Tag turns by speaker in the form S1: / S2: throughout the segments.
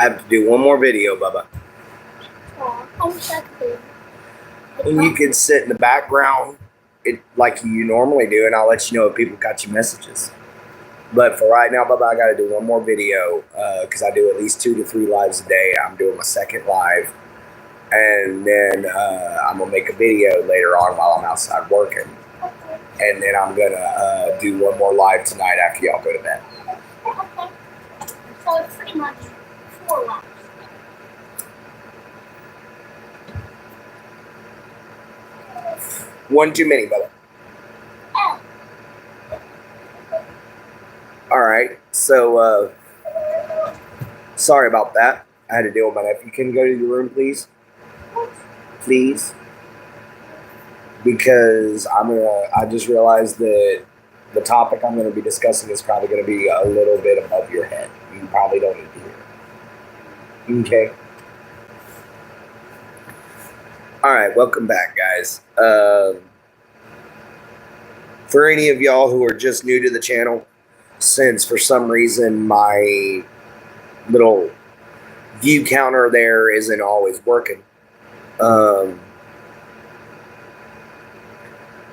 S1: I have to do one more video, Bubba. And you can sit in the background like you normally do, and I'll let you know if people got you messages. But for right now, Bubba, I got to do one more video because I do at least 2 to 3 lives a day. I'm doing my second live. And then I'm going to make a video later on while I'm outside working. And then I'm going to do one more live tonight after y'all go to bed.
S2: Okay. So it's pretty much 4 lives.
S1: One too many, Bubba.
S2: Oh.
S1: All right. So, sorry about that. I had to deal with my nephew. Can you go to your room, please? Please. Because I just realized that the topic I'm gonna be discussing is probably gonna be a little bit above your head. You probably don't need to hear it. Okay. All right, welcome back, guys. For any of y'all who are just new to the channel, since for some reason my little view counter there isn't always working,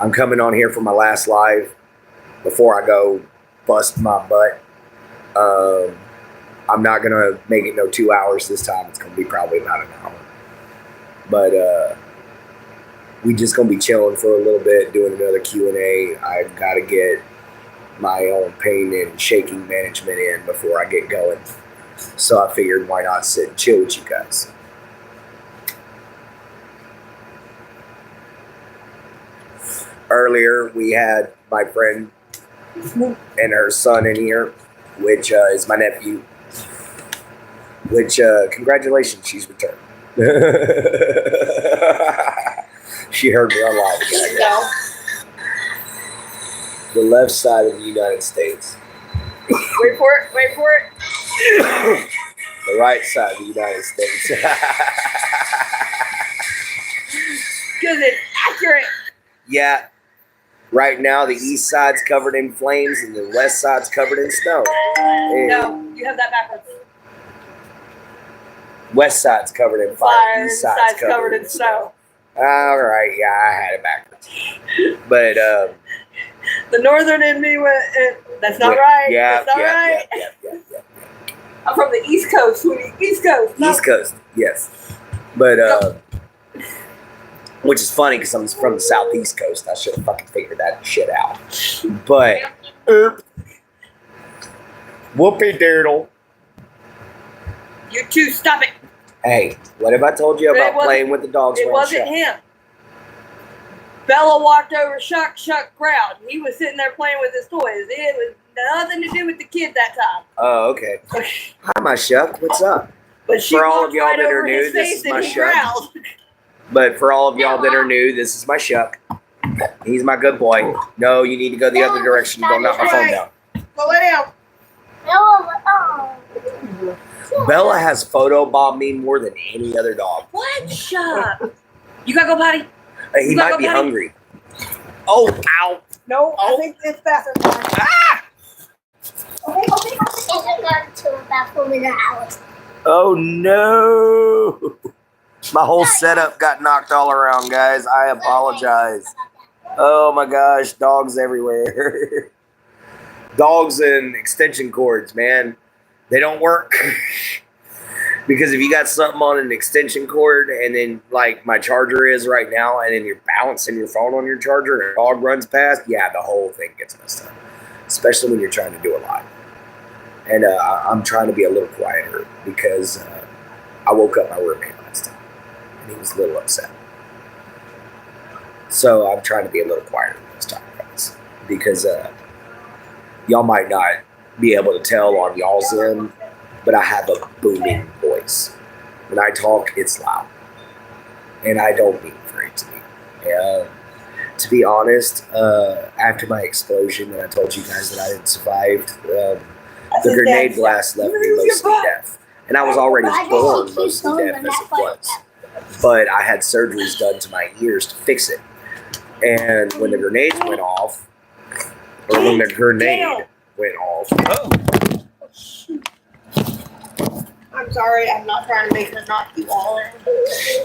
S1: I'm coming on here for my last live before I go bust my butt. I'm not going to make it no 2 hours this time. It's going to be probably about an hour. But we just going to be chilling for a little bit, doing another Q&A. I got to get my own pain and shaking management in before I get going. So I figured why not sit and chill with you guys. Earlier, we had my friend and her son in here, which is my nephew. Which, congratulations, she's returned. She heard me on live again. The left side of the United States.
S3: Wait for it, wait for it.
S1: The right side of the United States.
S3: Because it's accurate.
S1: Yeah. Right now, the east side's covered in flames and the west side's covered in snow. And
S3: no, you have that backwards.
S1: West side's covered in fire. East side's covered in
S3: snow.
S1: All right, yeah, I had it backwards. But
S3: the northern in me went. That's not right.
S1: Yeah,
S3: that's not right.
S1: Yeah.
S3: I'm from the East Coast, sweetie. East Coast. No.
S1: East Coast, yes. But which is funny because I'm from the Southeast Coast. I should have fucking figured that shit out. But whoopee doodle.
S3: You two, stop it.
S1: Hey, what have I told you about playing with the dogs?
S3: It wasn't him. Bella walked over, shuck, crowd. He was sitting there playing with his toys. It was nothing to do with the kid that time.
S1: Oh, okay. Hi, my Shuck. What's up?
S3: But she
S1: for all of y'all
S3: right
S1: that are new, this is my Shuck.
S3: Growled.
S1: But for all of y'all that are new, this is my Shuck. He's my good boy. No, you need to go the other direction. Don't knock my phone down.
S3: Go lay down.
S1: Bella has photobombed me more than any other dog.
S3: What? Shut up. You gotta go potty?
S1: He might be hungry. Oh, ow.
S3: No, I think it's bathroom time.
S1: Ah!
S2: Okay. Isn't going to a bathroom in an hour.
S1: Oh, no. My whole setup got knocked all around, guys. I apologize. Oh, my gosh. Dogs everywhere. Dogs and extension cords, man. They don't work. Because if you got something on an extension cord and then like my charger is right now and then you're balancing your phone on your charger and a dog runs past, yeah, the whole thing gets messed up. Especially when you're trying to do a live. And I'm trying to be a little quieter because I woke up my roommate last time and he was a little upset. So I'm trying to be a little quieter this time, guys. Because y'all might not be able to tell on y'all's end, but I have a booming voice. When I talk, it's loud. And I don't mean for it to be. To be honest, after my explosion that I told you guys that I had survived, the grenade blast left me mostly deaf. And I was already born mostly deaf as it was. But I had surgeries done to my ears to fix it. And when the grenades went off, or when the grenade went off,
S3: I'm sorry. I'm not trying to make her knock you all in.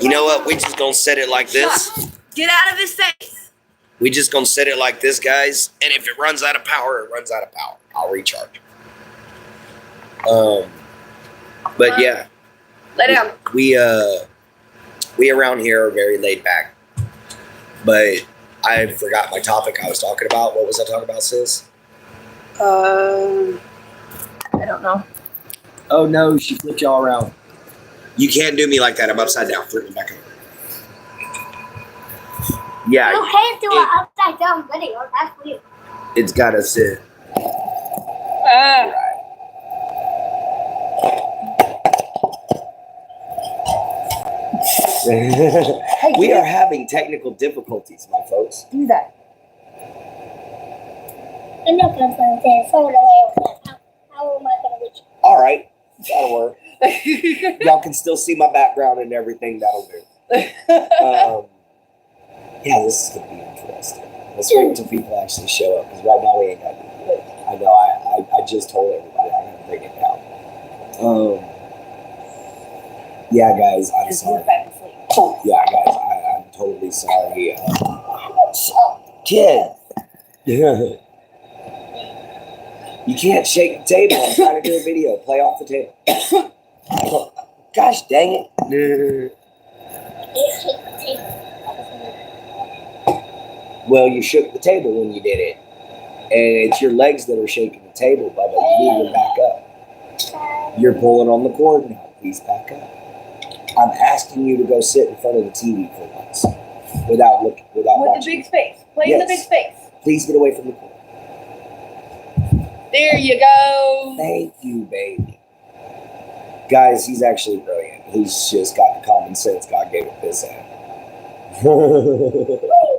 S1: You know what? We just gonna set it like this.
S3: Get out of his face.
S1: We just gonna set it like this, guys. And if it runs out of power, it runs out of power. I'll recharge. But yeah,
S3: Lay down.
S1: we around here are very laid back. But I forgot my topic I was talking about. What was I talking about, sis?
S3: I don't know.
S1: Oh no, she flipped y'all around. You can't do me like that. I'm upside down. Flip me back over. Yeah,
S2: You can't do an upside down video. That's weird.
S1: it's gotta sit. We are having technical difficulties, my folks.
S3: Do that.
S2: I'm not going to find it. Throw it away over there. How am I going to reach it?
S1: All right, that'll work. Y'all can still see my background and everything. That'll do. Yeah, this is gonna be interesting. Let's wait until people actually show up, because right now we ain't got to do it. I know. I just told everybody I gotta bring it down. Yeah, guys, I'm sorry. Yeah, guys, I'm totally sorry. Kid. You can't shake the table. I'm trying to do a video. Play off the table. Gosh dang it. Well, you shook the table when you did it. And it's your legs that are shaking the table, Bubba. You need to back up. You're pulling on the cord now. Please back up. I'm asking you to go sit in front of the TV for once. Without
S3: With
S1: watching.
S3: the big space. Play in the big
S1: Yes.
S3: space.
S1: Please get away from the cord.
S3: There you go.
S1: Thank you, baby. Guys, he's actually brilliant. He's just got the common sense God gave him this at.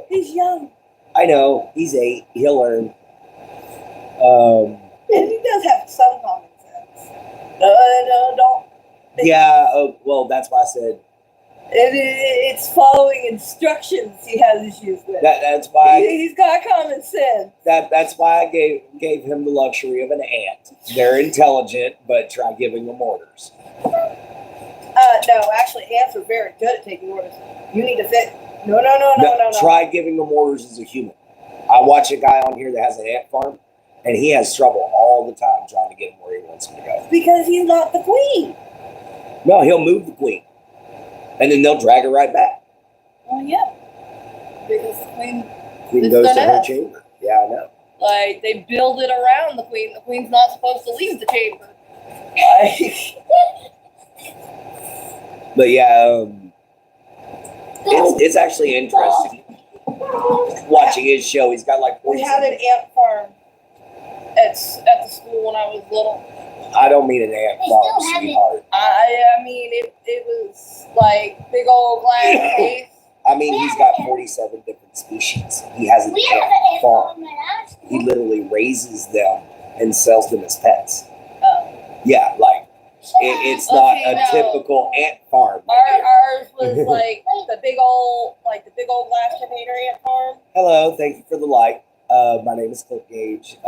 S3: He's young.
S1: I know. He's 8. He'll learn.
S3: And he does have some common sense. No, don't.
S1: Yeah, well, that's why I said
S3: It's following instructions he has issues with.
S1: that's why
S3: He's got common sense.
S1: that's why I gave him the luxury of an ant. They're intelligent, but try giving them orders.
S3: No, actually, ants are very good at taking orders. You need to fit. No.
S1: Try giving them orders as a human. I watch a guy on here that has an ant farm, and he has trouble all the time trying to get him where he wants him to go.
S3: Because he's not the queen.
S1: No, he'll move the queen, and then they'll drag her right back.
S3: Well, yeah. Because the queen,
S1: Queen
S3: It's
S1: goes to
S3: done
S1: her
S3: us.
S1: chamber. Yeah, I know.
S3: like, they build it around the queen. The queen's not supposed to leave the chamber. Like,
S1: But yeah, it's actually interesting watching his show. He's got like
S3: we had an ant farm at the school when I was little.
S1: I don't mean an ant
S2: They
S1: farm,
S2: still have it.
S1: sweetheart.
S3: I mean, it was like big old glass case.
S1: I mean, he's got 47 different species. He has an
S2: We have
S1: ant
S2: an ant
S1: farm.
S2: farm at our school.
S1: He literally raises them and sells them as pets.
S3: Oh.
S1: Yeah, like it's not
S3: Okay,
S1: a
S3: no.
S1: typical ant farm.
S3: Ours was like the big old glass container ant farm.
S1: Hello, thank you for the light. My name is Cliff Gage.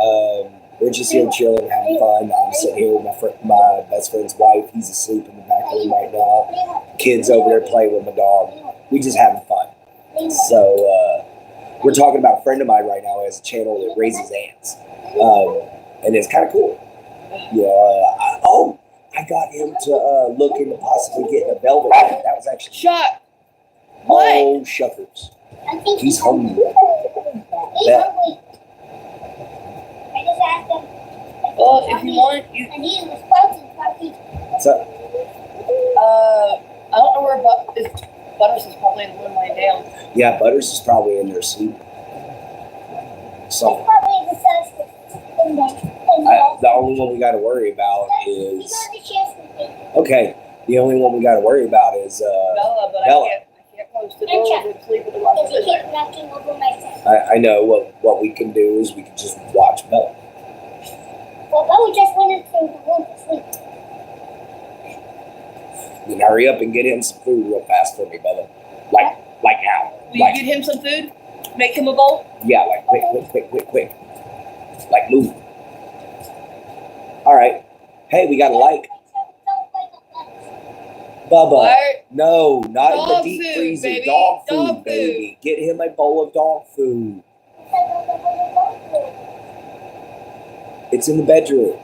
S1: We're just here chilling, having fun. I'm sitting here with my best friend's wife. He's asleep in the back room right now. Kids over there playing with my dog. We just having fun. So we're talking about a friend of mine right now who has a channel that raises ants, and it's kind of cool. Yeah. I got him to look into possibly getting a velvet ant. That was actually
S3: Shut. What?
S1: oh shuckers.
S2: I think
S1: He's hungry.
S2: He's
S1: Yeah.
S2: hungry. I just asked him.
S3: Well, if you want, you.
S2: And he's responsive.
S1: What's up?
S3: I don't know where Butters is probably in the room laying down.
S1: Yeah, Butters is probably in there sleep. So
S2: Probably the sense in there.
S1: the only one we got to worry about
S2: You
S1: is
S2: got the chance to think.
S1: okay. The only one we got to worry about is
S3: Bella, but
S1: Bella.
S3: I can't close the door and sleep with the lights
S2: Because he
S3: in there.
S2: kept knocking over my set.
S1: I know what we can do is we can just watch Bella.
S2: Well, we just went into the room to sleep.
S1: Then hurry up and get him some food real fast for me, Bella. Like now.
S3: Will you get him some food? Make him a bowl?
S1: Yeah, like quick. Like move. All right. Hey, we got a like. Bubba.
S3: What?
S1: No, not in the
S3: Dog
S1: deep
S3: food,
S1: freezer.
S3: baby.
S1: Dog food,
S3: Dog food.
S1: baby. Get him a bowl of dog food. It's in the bedroom.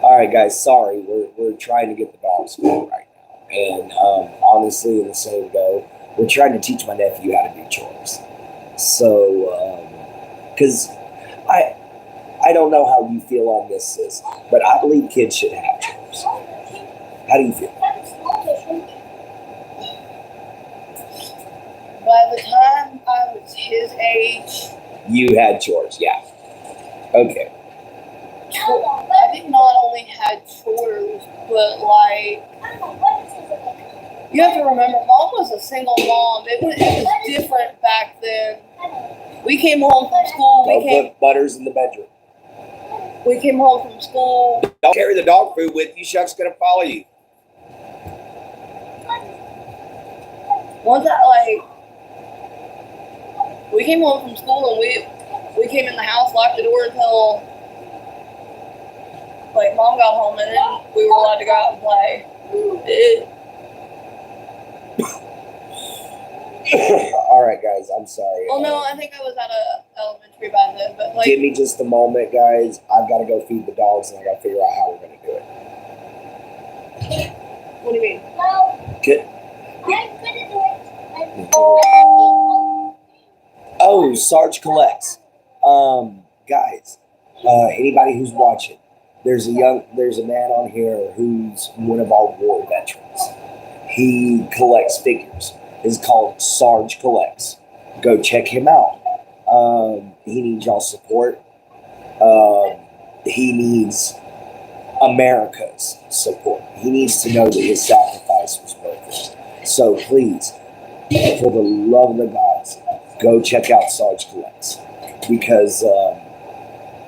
S1: All right, guys. Sorry, we're trying to get the dogs fed right now, and honestly, in the same go, we're trying to teach my nephew how to do chores. So, because I don't know how you feel on this, sis, but I believe kids should have chores. How do you feel?
S3: By the time I was his age,
S1: You had chores, yeah. Okay.
S3: I think not only had chores, but like, you have to remember, Mom was a single mom. It was different back then. We came home from school.
S1: Don't put butters in the bedroom.
S3: We came home from school.
S1: Don't carry the dog food with you. Chuck's gonna follow you.
S3: Once we came home from school and we came in the house, locked the door until like Mom got home, and then we were allowed to go out and play.
S1: All right, guys. I'm sorry.
S3: Well, no, I think I was out of elementary by then, but like.
S1: Give me just a moment, guys. I've got to go feed the dogs, and I got to figure out how we're gonna do it.
S3: What do you mean?
S1: Good.
S2: I'm gonna do it.
S1: Oh, Sarge collects. Guys, anybody who's watching, there's a man on here who's one of our war veterans. He collects figures. It's called Sarge Collects. Go check him out. He needs y'all's support. He needs America's support. He needs to know that his sacrifice was worth it. So please, for the love of the gods, go check out Sarge Collects, because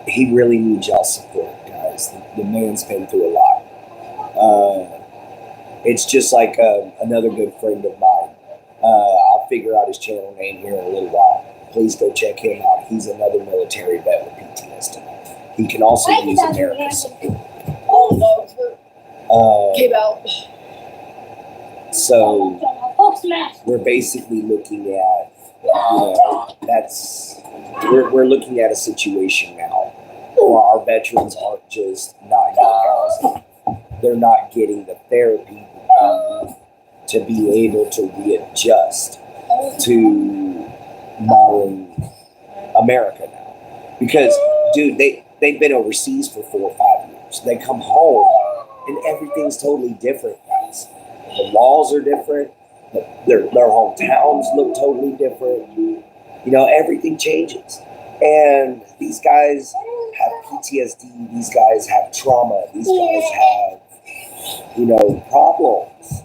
S1: he really needs y'all's support, guys. The man's been through a lot. It's just like another good friend of mine. I'll figure out his channel name here in a little while. Please go check him out. He's another military vet with PTSD. He can also use America's support.
S3: All the dogs came out.
S1: So we're basically looking at, we're looking at a situation now where our veterans aren't just not getting housing. They're not getting the therapy to be able to readjust to modern America now. Because, dude, they've been overseas for 4 or 5 years. They come home and everything's totally different, guys. The laws are different. Their hometowns look totally different. Everything changes. And these guys have PTSD. These guys have trauma. These guys have, problems.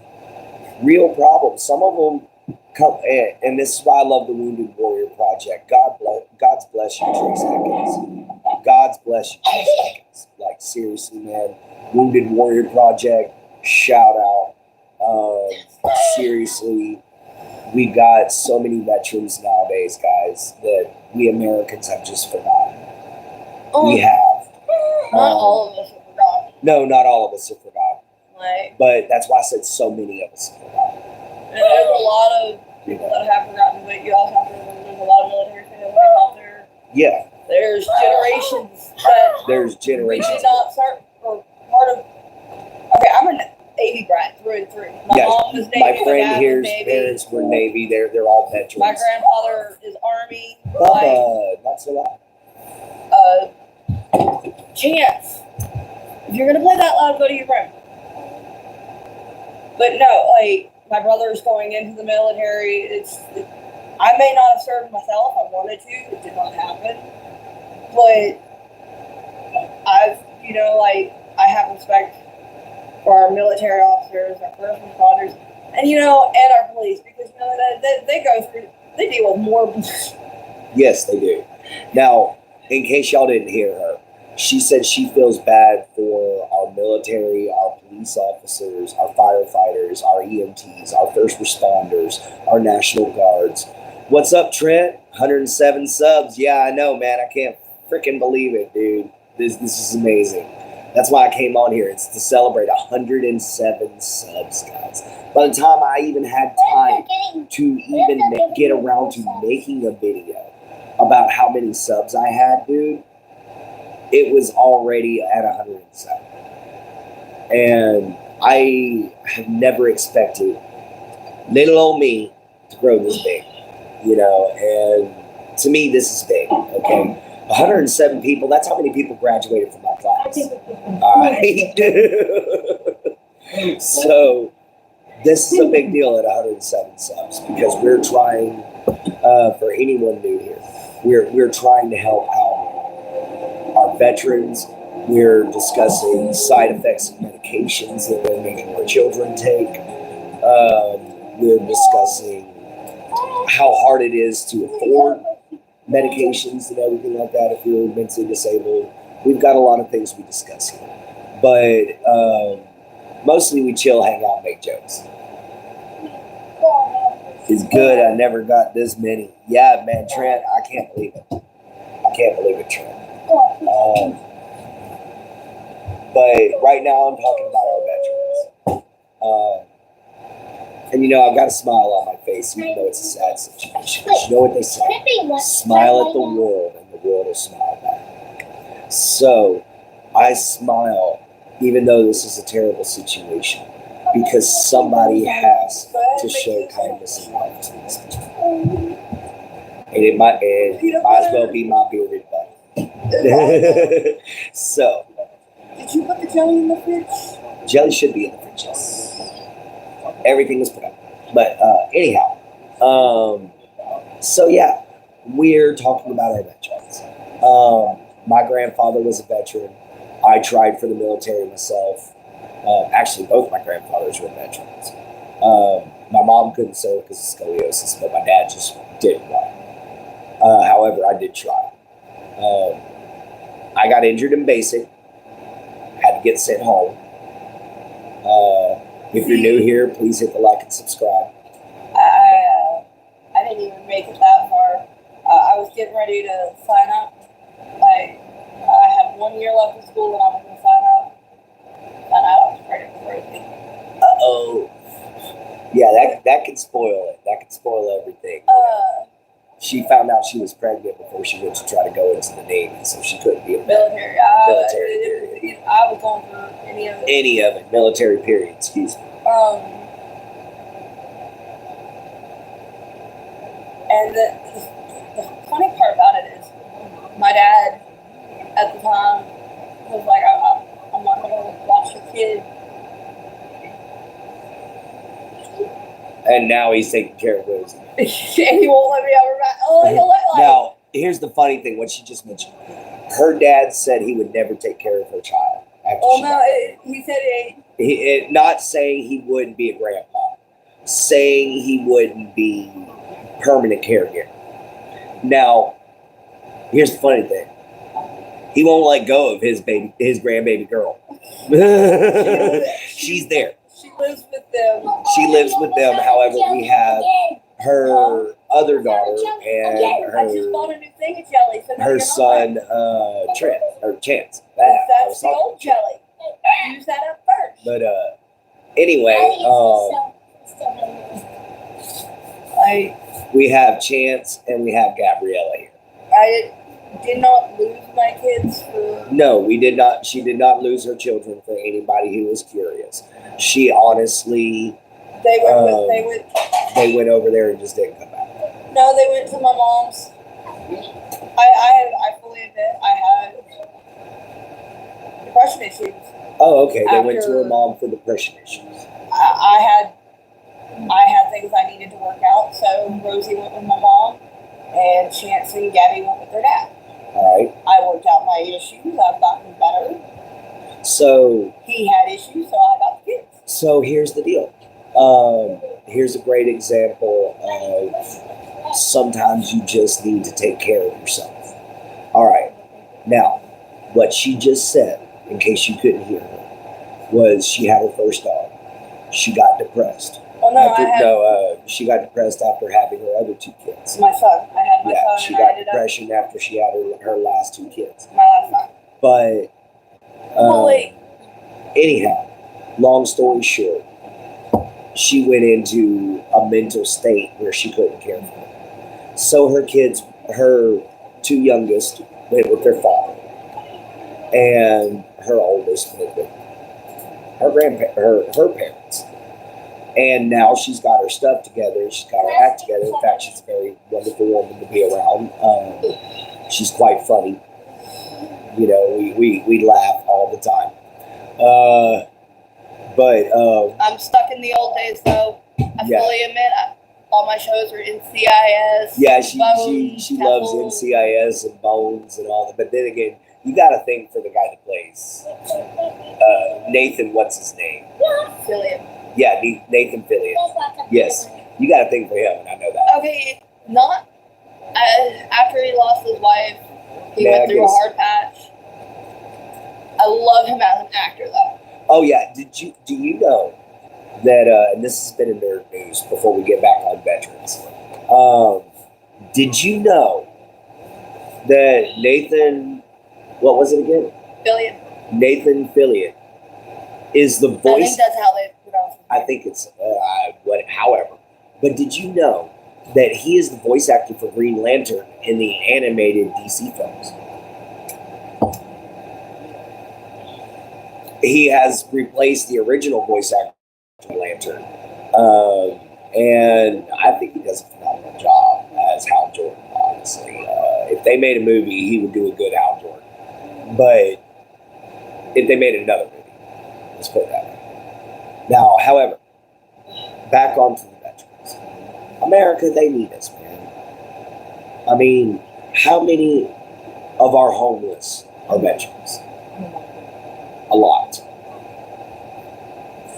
S1: Real problems. Some of them come, and this is why I love the Wounded Warrior Project. God's bless you, Trace Atkins. God's bless you, Trace Atkins. Like, seriously, man. Wounded Warrior Project, shout out. Seriously, we got so many veterans nowadays, guys, that we Americans have just forgotten. We have.
S3: Not all of us have forgotten.
S1: No, not all of us have forgotten.
S3: Like,
S1: but that's why I said so many of us have forgotten.
S3: And there's a lot of people that have forgotten, but you also have to remember there's a lot of military families out there.
S1: Yeah.
S3: There's generations that we did not start, or part of. Okay, I'm an Navy brat through and through. My mom was Navy.
S1: My friend here's parents were Navy. They're all veterans.
S3: My grandfather is Army.
S1: Not so loud.
S3: Chance, if you're gonna play that loud, go to your room. But no, like, my brother's going into the military. I may not have served myself. I wanted to. It did not happen. But I have respect for our military officers, our first responders, and and our police, because they deal with more.
S1: Yes, they do. Now, in case y'all didn't hear her, she said she feels bad for our military, our police officers, our firefighters, our EMTs, our first responders, our National Guards. What's up, Trent? 107 subs. Yeah, I know, man. I can't freaking believe it, dude. This is amazing. That's why I came on here. It's to celebrate 107 subs, guys. By the time I even had time to even get around to making a video about how many subs I had, dude, it was already at 107. And I have never expected little old me to grow this big, and to me, this is big, okay? 107 people, that's how many people graduated from my class. All right. So this is a big deal at 107 subs because we're trying, for anyone new here, we're trying to help out our veterans. We're discussing side effects of medications that we're making our children take. We're discussing how hard it is to afford medications and everything like that if you're mentally disabled. We've got a lot of things we discuss here. But mostly we chill, hang out, make jokes. It's good. I never got this many. Yeah, man, Trent, I can't believe it. I can't believe it, Trent. But right now I'm talking about our veterans. And I've got a smile on my face, even though it's a sad situation. You know what they say? Smile at the world, and the world will smile back. So I smile, even though this is a terrible situation, because somebody has to show kindness and love to these people. And it might as well be my bearded buddy. So.
S3: Did you put the jelly in the fridge?
S1: Jelly should be in the fridge, yes. Everything was put up. But anyhow, so yeah, we're talking about our veterans. My grandfather was a veteran. I tried for the military myself. Actually, both my grandfathers were veterans. My mom couldn't serve because of scoliosis, but my dad just didn't want it. However, I did try. I got injured in basic. Had to get sent home. If you're new here, please hit the like and subscribe.
S3: I didn't even make it that far. I was getting ready to sign up. I had 1 year left of school and I was going to sign up. Found out I was pregnant for everything.
S1: Uh-oh. Yeah, that could spoil it. That could spoil everything. She found out she was pregnant before she went to try to go into the Navy, so she couldn't be a
S3: military.
S1: Military.
S3: I was going through any of it.
S1: Any of it. Military period, excuse me.
S3: And the funny part about it is, my dad at the time was like, I'm not going to watch your kid.
S1: And now he's taking care of Rosie.
S3: And he won't let me have her back.
S1: Now, here's the funny thing, what she just mentioned. Her dad said he would never take care of her child.
S3: He said
S1: not saying he wouldn't be a grandpa. Saying he wouldn't be permanent caregiver. Now, here's the funny thing. He won't let go of his grandbaby girl. She's there.
S3: She lives with them.
S1: She lives with them. However, we have her other daughter and
S3: I just bought a new thing of jelly. So
S1: her son, Trent, or Chance.
S3: That's the old jelly. Use that up first.
S1: But anyway, we have Chance and we have Gabriella here.
S3: I did not lose my kids for...
S1: No, we did not. She did not lose her children for anybody who was curious. She honestly... They went over there and just didn't come back.
S3: No, they went to my mom's. I fully admit I had depression issues.
S1: Oh, okay. They went to her mom for depression issues.
S3: I had things I needed to work out, so Rosie went with my mom, and Chance and Gabby went with their dad.
S1: All right.
S3: I worked out my issues. I've gotten better.
S1: So
S3: he had issues, so I got the kids.
S1: So here's the deal. Here's a great example of sometimes you just need to take care of yourself. All right. Now, what she just said, in case you couldn't hear her, was she had her first dog. She got depressed.
S3: Oh, no,
S1: she got depressed after having her other two kids.
S3: My son. I had my son.
S1: She got depression after she had her last two kids.
S3: My last son.
S1: But
S3: wait.
S1: Anyhow, long story short, she went into a mental state where she couldn't care for them. So her kids, her two youngest, went with their father, and her oldest went with her parents. And now she's got her stuff together. She's got her act together. In fact, she's a very wonderful woman to be around. She's quite funny. You know, we laugh all the time. But
S3: I'm stuck in the old days, though. I
S1: Yeah.
S3: fully admit, all my shows are NCIS.
S1: yeah, she
S3: Bones,
S1: loves
S3: Pebbles.
S1: NCIS and Bones and all that. But then again, you got to think for the guy that plays Nathan. What's his name?
S3: Fillion.
S1: Yeah, Nathan Fillion. Yes, you got to think for him, and I know that.
S3: Okay, not after he lost his wife, he
S1: Yeah, I
S3: went through a
S1: guess.
S3: hard patch. I love him as an actor, though.
S1: Oh yeah, do you know that? And this has been in nerd news before we get back on veterans. Did you know that Nathan? What was it again?
S3: Fillion.
S1: Nathan Fillion is the
S3: I
S1: voice.
S3: think that's how they pronounce it.
S1: I think it's however. But did you know that he is the voice actor for Green Lantern in the animated DC films? He has replaced the original voice actor for Green Lantern, and I think he does a phenomenal job as Hal Jordan. Honestly, if they made a movie, he would do a good Hal Jordan. But if they made another movie, let's put it that way. Now, however, back onto the veterans. America, they need us, man. I mean, how many of our homeless are veterans? A lot.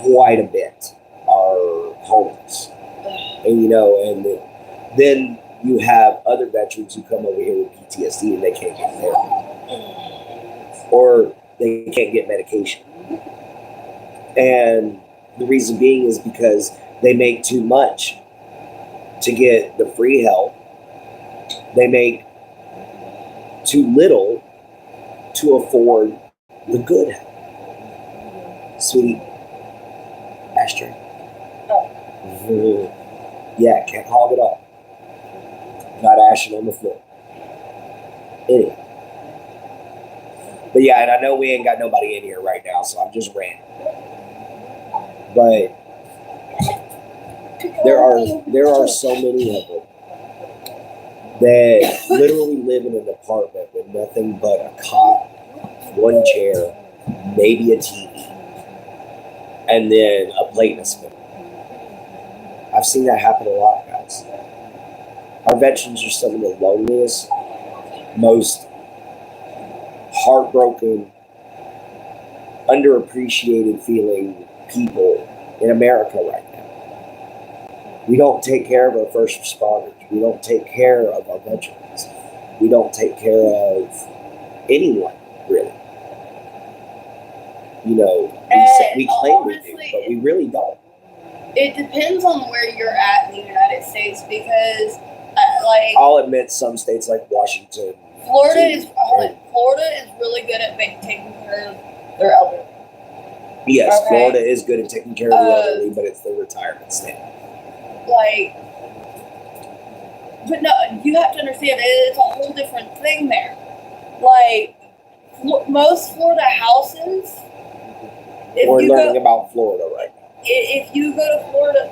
S1: Quite a bit are homeless. And, you know, and then you have other veterans who come over here with PTSD and they can't get therapy. Or they can't get medication. And the reason being is because they make too much to get the free help. They make too little to afford the good help. Sweetie, ashtray.
S3: Oh.
S1: Yeah, can't hog it all. Not ashing on the floor. Anyway. But yeah, and I know we ain't got nobody in here right now, so I'm just ranting. But there are so many of them that literally live in an apartment with nothing but a cot, one chair, maybe a TV, and then a plate and a spoon. I've seen that happen a lot, guys. Our veterans are some of the loneliest, most heartbroken, underappreciated feeling people in America right now. We don't take care of our first responders. We don't take care of our veterans. We don't take care of anyone, really. You know, we claim we do, but we really don't.
S3: It depends on where you're at in the United States because,
S1: I'll admit some states like Washington.
S3: Florida is really good at taking care of their elderly.
S1: Yes,
S3: Okay.
S1: Florida is good at taking care of the elderly, but it's the retirement state.
S3: But no, you have to understand it's a whole different thing there. Most Florida houses,
S1: We're learning about Florida right now.
S3: if you go to Florida,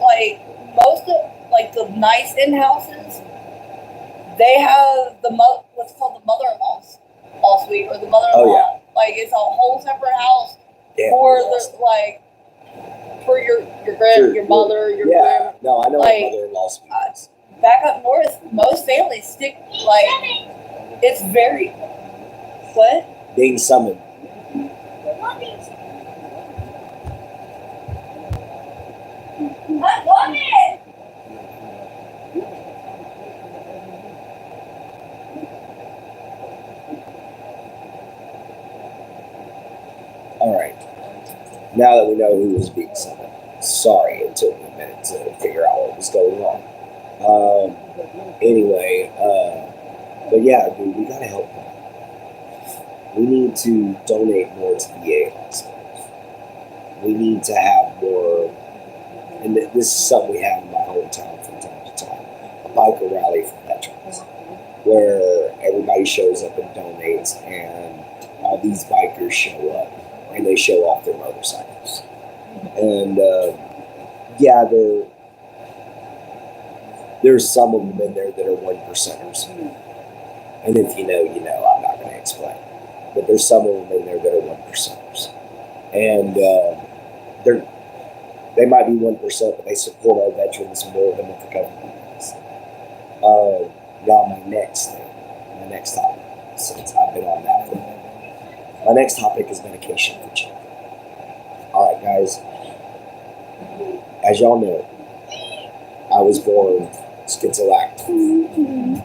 S3: most of the nice in houses, they have what's called the mother-in-law suite or the mother-in-law.
S1: Oh, yeah.
S3: It's a whole separate house
S1: Yeah,
S3: for
S1: awesome.
S3: for your mother, your
S1: Yeah,
S3: grand.
S1: no, I know what mother-in-law suite is.
S3: Back up north, most families stick it's very what?
S1: Being summoned. All right. Now that we know who was being summoned, sorry it took me a minute to figure out what was going on. Anyway, but yeah, dude, we gotta help them. We need to donate more to VA hospitals. we need to have more, and this is something we have in my hometown from time to time, a biker rally for veterans, where everybody shows up and donates, and all these bikers show up, and they show off their motorcycles. And yeah, there's some of them in there that are 1%ers. And if you know, you know. I'm not going to explain. But there's some of them in there that are 1%ers. And they might be 1%, but they support our veterans more than what the government does. Now my next topic, since I've been on that for a minute. My next topic is medication for children. All right, guys. As y'all know, I was born schizoactive.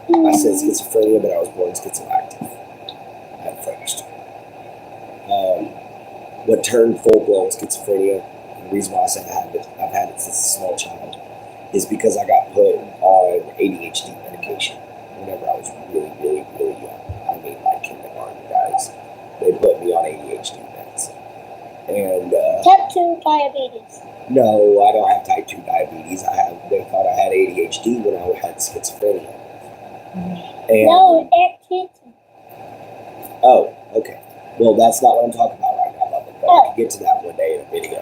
S1: I said schizophrenia, but I was born schizoactive at first. What turned full-blown schizophrenia, and the reason why I said I've had it since a small child, is because I got put on ADHD medication whenever I was really, really, really young. I mean, like kindergarten, guys. They put me on ADHD meds. And
S2: Type 2 diabetes.
S1: no, I don't have type 2 diabetes. They thought I had ADHD when I had schizophrenia. And,
S2: No, it's
S1: oh, okay. Well, that's not what I'm talking about right now, Lovin', but I can get to that one day in a video.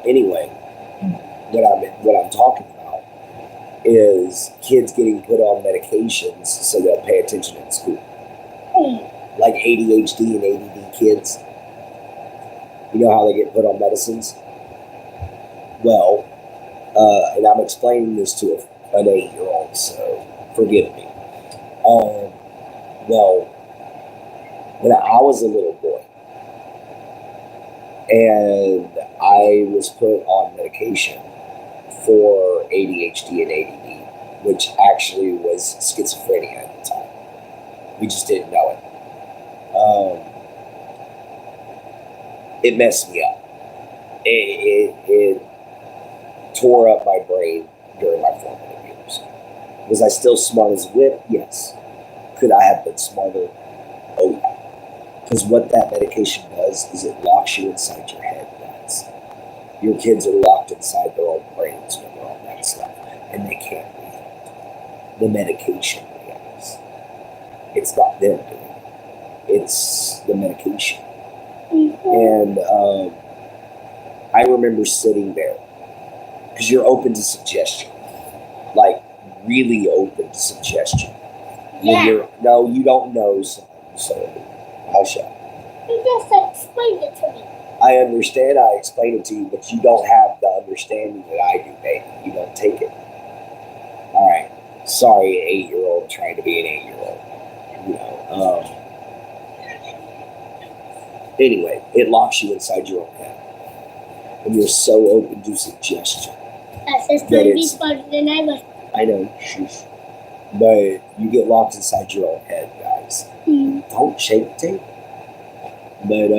S1: Anyway, what I'm talking about is kids getting put on medications so they'll pay attention in school. Like ADHD and ADD kids. You know how they get put on medicines? Well, and I'm explaining this to an 8-year-old, so forgive me. Well, when I was a little boy, and I was put on medication for ADHD and ADD, which actually was schizophrenia at the time. We just didn't know it. It messed me up. It tore up my brain during my formative years. Was I still smart as a whip? Yes. Could I have been smarter? Oh, yeah. Because what that medication does is it locks you inside your head, guys. Your kids are locked inside their own brains when they're on that stuff, and they can't react. The medication reacts. It's not them doing it. It's the medication. And I remember sitting there, because you're open to suggestion, like really open to suggestion.
S2: Yeah.
S1: No, you don't know something, so hush up.
S2: You just explained it to me.
S1: I understand I explained it to you, but you don't have the understanding that I do, baby. You don't take it. All right. Sorry, 8-year-old trying to be an 8-year-old. You know, anyway, it locks you inside your own head. And you're so open to suggestion.
S2: That's just going to be smarter than I was.
S1: I know, shush. But you get locked inside your own head, guys. Don't shake the tape. But,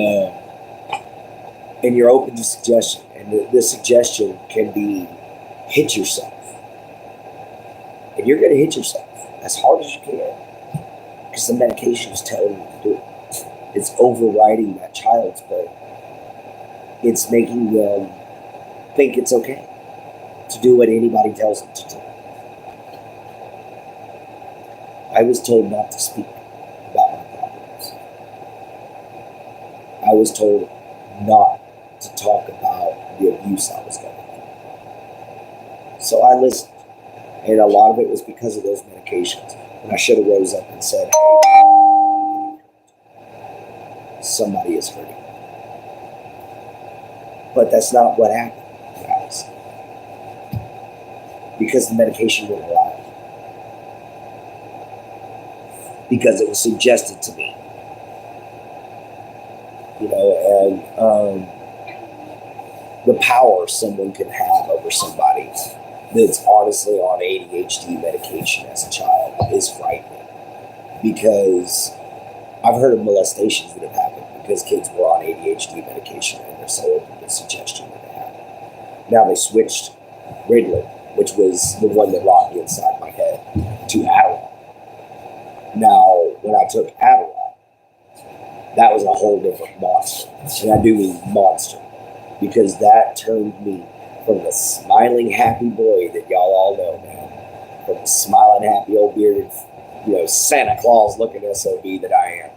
S1: and you're open to suggestion. And the suggestion can be hit yourself. And you're going to hit yourself as hard as you can. Because the medication is telling you to do it. It's overriding that child's brain. It's making them think it's okay to do what anybody tells them to do. I was told not to speak about my problems. I was told not to talk about the abuse I was going through. So I listened. And a lot of it was because of those medications. And I should have rose up and said, hey, somebody is hurting. But that's not what happened, guys. Because the medication wouldn't allow it. Because it was suggested to me. You know, and the power someone can have over somebody that's honestly on ADHD medication as a child is frightening. Because I've heard of molestations that have happened because kids were on ADHD medication and they're so open to suggestion that it happened. Now they switched Ritalin, which was the one that locked me inside my head, to Adderall. Now, when I took Adderall, that was a whole different monster. And I do mean monster. Because that turned me from the smiling, happy boy that y'all all know now, from the smiling, happy old bearded, Santa Claus looking SOB that I am.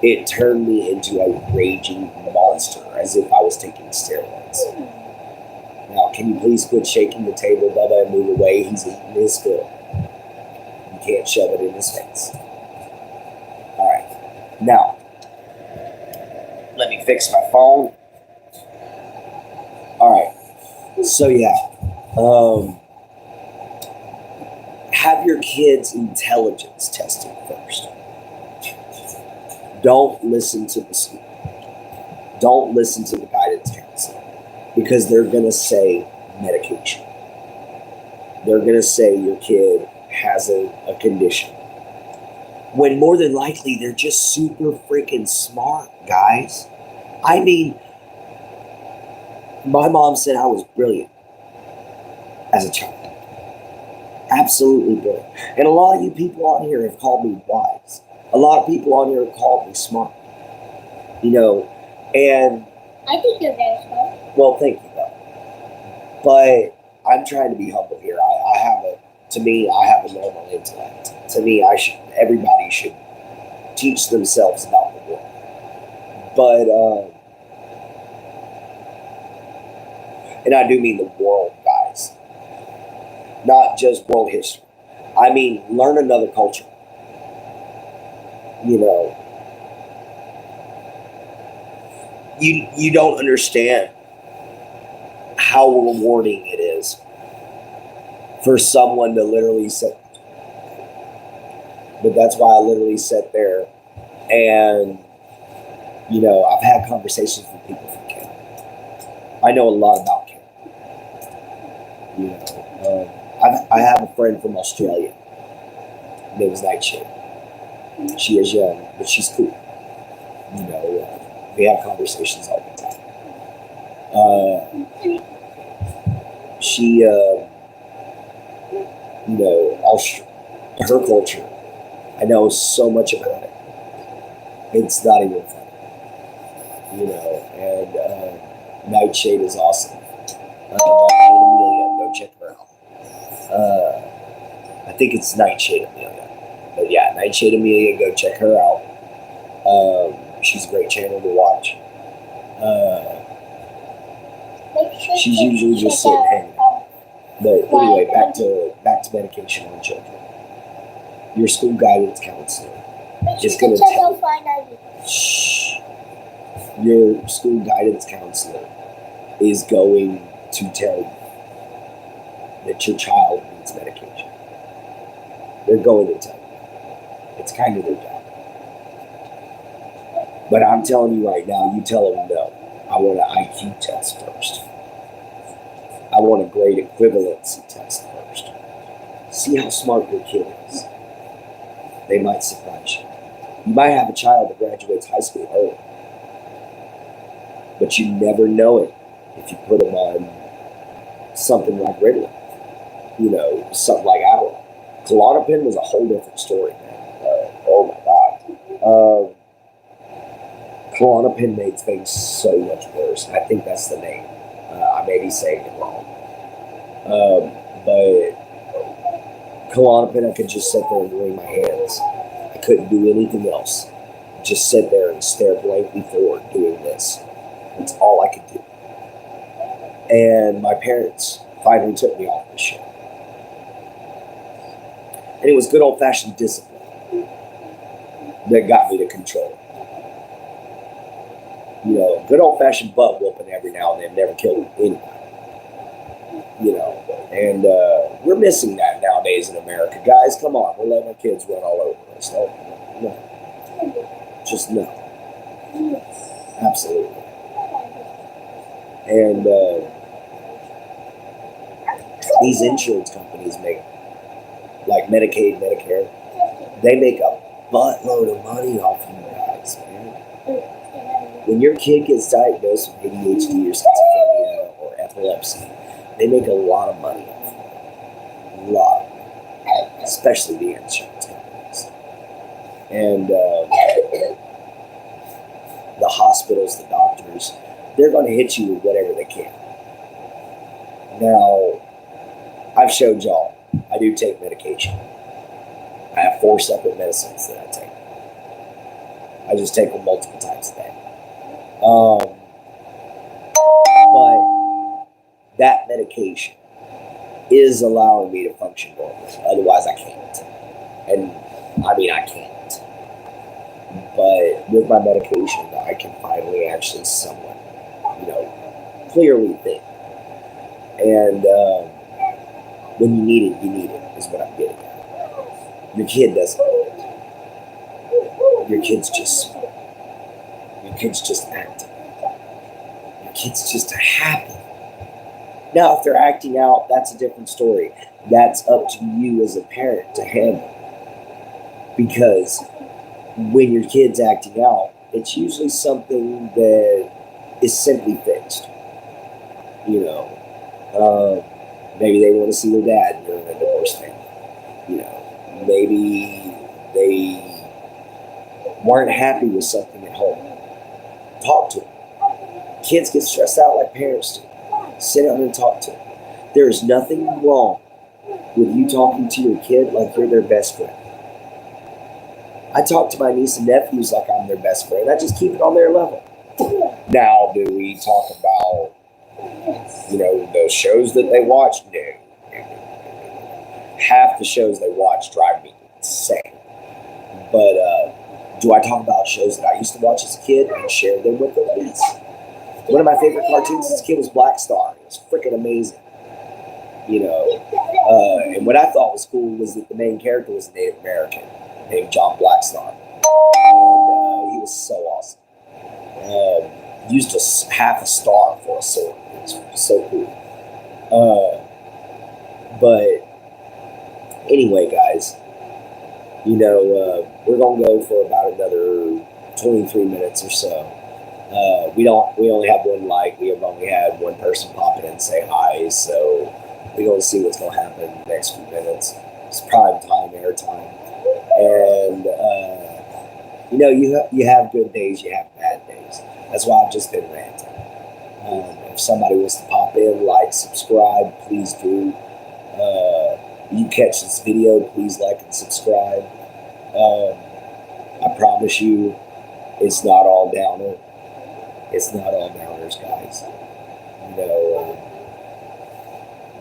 S1: It turned me into a raging monster, as if I was taking steroids. Now, can you please quit shaking the table, Bubba, and move away? He's eating his food. You can't shove it in his face. All right. Now, let me fix my phone. All right. So, yeah. Have your kids' intelligence tested first. Don't listen to the school. Don't listen to the guidance counselor, because they're going to say medication. They're going to say your kid has a condition, when more than likely they're just super freaking smart, guys. I mean, my mom said I was brilliant as a child. Absolutely brilliant. And a lot of you people on here have called me wise. A lot of people on here have called me smart. And
S2: I think you're very smart.
S1: well, thank you, though. But I'm trying to be humble here. I have a normal intellect. To me, everybody should teach themselves about the world. But, and I do mean the world, guys. Not just world history. I mean, learn another culture. You don't understand how rewarding it is for someone to literally sit. But that's why I literally sat there and, I've had conversations with people from Canada. I know a lot about Canada. I have a friend from Australia. Her name is Nightshade. She is young, but she's cool. We have conversations all the time. Her culture, I know so much about it. It's not even funny. And Nightshade is awesome. Nightshade Amelia, go check her out. I think it's Nightshade Amelia. But yeah, Nightshade Amelia, go check her out. She's a great channel to watch. She's usually just sitting hanging. But anyway, back to medication on children. Your school guidance counselor is going to tell you. Shh. Your school guidance counselor is going to tell you that your child needs medication. They're going to tell you. It's kind of their job. But I'm telling you right now, you tell them no. I want an IQ test first. I want a grade equivalency test first. See how smart your kid is. They might surprise you. You might have a child that graduates high school early. But you never know it if you put them on something like Ritalin. Something like Adderall. Klonopin was a whole different story, man. Oh my God. Klonopin made things so much worse. I think that's the name. I may be saying it wrong. But Klonopin, I could just sit there and wring my hands. I couldn't do anything else. Just sit there and stare blankly forward doing this. That's all I could do. And my parents finally took me off the shit. And it was good old-fashioned discipline that got me to control it. Good old-fashioned butt whooping every now and then never killed anybody. And we're missing that nowadays in America. Guys, come on. We're letting our kids run all over us. No. Just no. Absolutely. And these insurance companies make, like Medicaid, Medicare, they make a buttload of money off you guys, man. When your kid gets diagnosed with ADHD or schizophrenia or epilepsy, they make a lot of money off it. A lot of money. Especially the insurance companies. And hospitals, the doctors, they're going to hit you with whatever they can. Now, I've showed y'all, I do take medication. I have 4 separate medicines that I take. I just take them multiple times a day. But that medication is allowing me to function normally. Otherwise, I can't. And I mean, I can't. But with my medication, I can finally actually somewhat, clearly think. And when you need it, is what I'm getting at. Your kid doesn't need it. Your kid's just smart. Your kid's just acting. Your kid's just happy. Now, if they're acting out, that's a different story. That's up to you as a parent to handle. Because when your kid's acting out, it's usually something that is simply fixed. Maybe they want to see their dad during a divorce family. Maybe they weren't happy with something at home. Talk to them. Kids get stressed out like parents do. Sit down and talk to them. There is nothing wrong with you talking to your kid like you're their best friend. I talk to my niece and nephews like I'm their best friend. I just keep it on their level. Now, do we talk about, the shows that they watch? No. Half the shows they watch drive me insane. But do I talk about shows that I used to watch as a kid and share them with them? Yes. One of my favorite cartoons as a kid was Black Star. It was freaking amazing. And what I thought was cool was that the main character was a Native American named John Blackstar. And he was so awesome. Used half a star for a sword. It was so cool. But anyway, guys, we're going to go for about another 23 minutes or so. We only have one like. We have only had one person pop in and say hi, so we're going to see what's going to happen in the next few minutes. It's prime time, airtime. And, you have good days, you have bad days. That's why I've just been ranting. If somebody wants to pop in, like, subscribe, please do. You catch this video, please like and subscribe. I promise you, it's not all downer. It's not all downers, guys.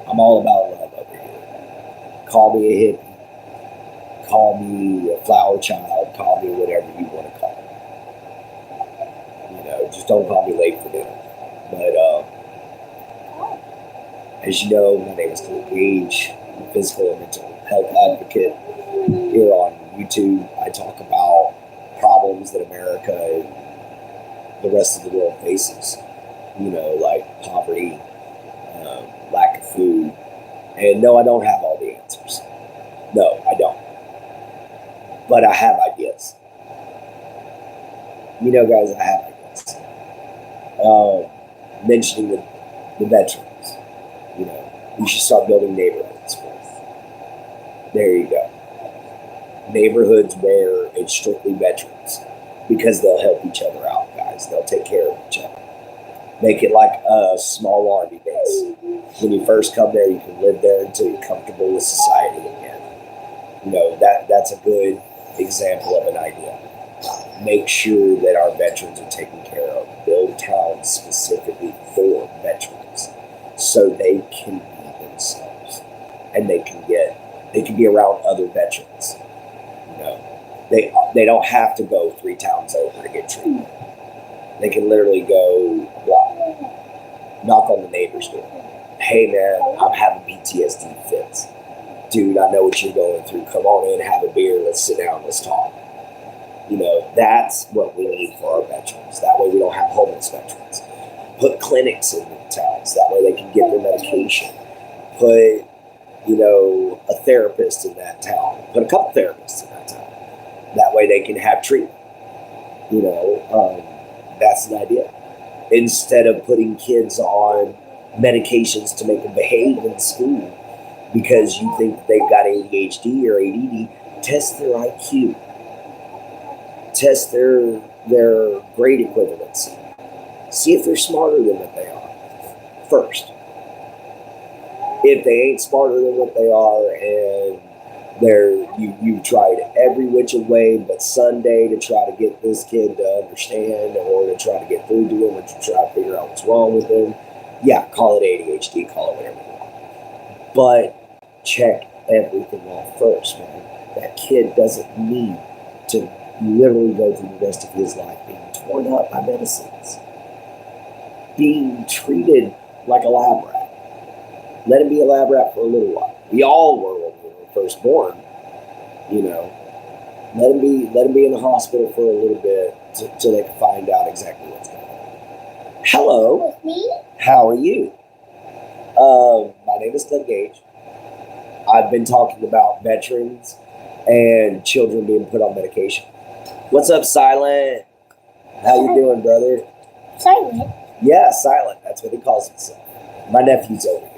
S1: I'm all about love over here. Call me a hippie. Call me a flower child. Call me whatever you want to call me. Just don't call me late for dinner. But as you know, my name is Clint Gage. I'm a physical and mental health advocate. Here on YouTube, I talk about problems that America and the rest of the world faces. Like poverty, lack of food. And no, I don't have all the answers. No, I don't. But I have ideas. Guys, I have ideas. Mentioning the veterans. We should start building neighborhoods for them. There you go. Neighborhoods where it's strictly veterans. Because they'll help each other out, guys. They'll take care of each other. Make it like a small army base. When you first come there, you can live there until you're comfortable with society again. That's a good example of an idea. Make sure that our veterans are taken care of. Build towns specifically for veterans so they can be themselves and they can be around other veterans. They don't have to go 3 towns over to get treatment. They can literally go a block, knock on the neighbor's door. Hey man, I'm having PTSD fits. Dude, I know what you're going through. Come on in, have a beer, let's sit down, let's talk. That's what we need for our veterans. That way we don't have homeless veterans. Put clinics in the towns. That way they can get their medication. Put, a therapist in that town. Put a couple therapists in that town. That way they can have treatment. That's an idea. Instead of putting kids on medications to make them behave in school because you think they've got ADHD or ADD, test their IQ. Test their their grade equivalency. See if they're smarter than what they are first. If they ain't smarter than what they are, and you've tried every which way but Sunday to try to get this kid to understand, or to try to get through to him, or to try to figure out what's wrong with him, yeah, call it ADHD, call it whatever you want. But check everything off first, man. That kid doesn't need to literally go through the rest of his life being torn up by medicines, being treated like a lab rat. Let him be a lab rat for a little while. We all were when we were first born, you know. Let him be in the hospital for a little bit till they can find out exactly what's going on. Hello.
S2: With me?
S1: How are you? My name is Clint Gage. I've been talking about veterans and children being put on medication. What's up, Silent? How you doing, brother?
S2: Silent?
S1: Yeah, Silent. That's what he calls himself. My nephew's over here.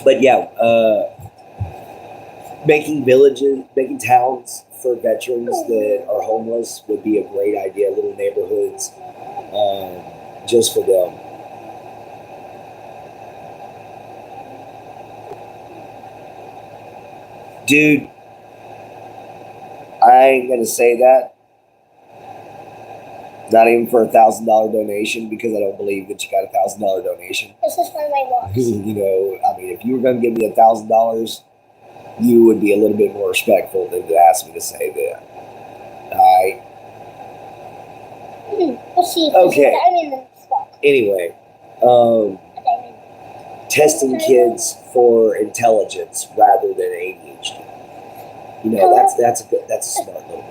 S1: But yeah, making towns for veterans that are homeless would be a great idea. Little neighborhoods, just for them. Dude, I ain't gonna say that. Not even for $1,000 donation, because I don't believe that you got $1,000 donation.
S2: This is one of my walks.
S1: You know, I mean, if you were going to give me $1,000, you would be a little bit more respectful than to ask me to say that. All right.
S2: We'll see if
S1: Okay.
S2: I'm in the walk.
S1: Anyway, testing kids for intelligence rather than ADHD. You know, that's a smart little move.